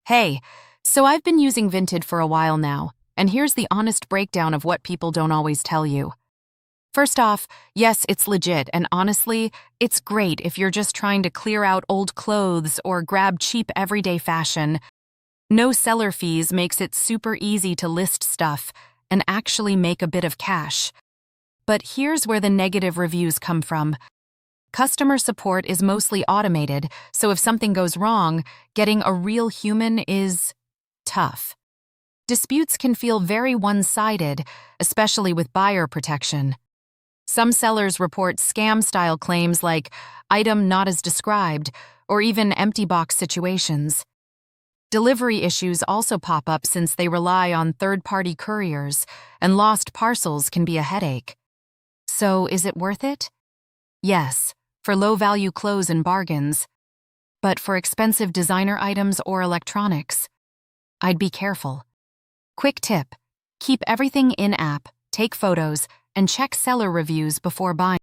Hey, so I've been using Vinted for a while now, and here's the honest breakdown of what people don't always tell you. First off, yes, it's legit, and honestly, it's great if you're just trying to clear out old clothes or grab cheap everyday fashion. No seller fees makes it super easy to list stuff and actually make a bit of cash. But here's where the negative reviews come from. Customer support is mostly automated, so if something goes wrong, getting a real human is tough. Disputes can feel very one-sided, especially with buyer protection. Some sellers report scam-style claims like item not as described, or even empty box situations. Delivery issues also pop up since they rely on third-party couriers, and lost parcels can be a headache. So, is it worth it? Yes, for low-value clothes and bargains. But for expensive designer items or electronics, I'd be careful. Quick tip: keep everything in-app, take photos, and check seller reviews before buying.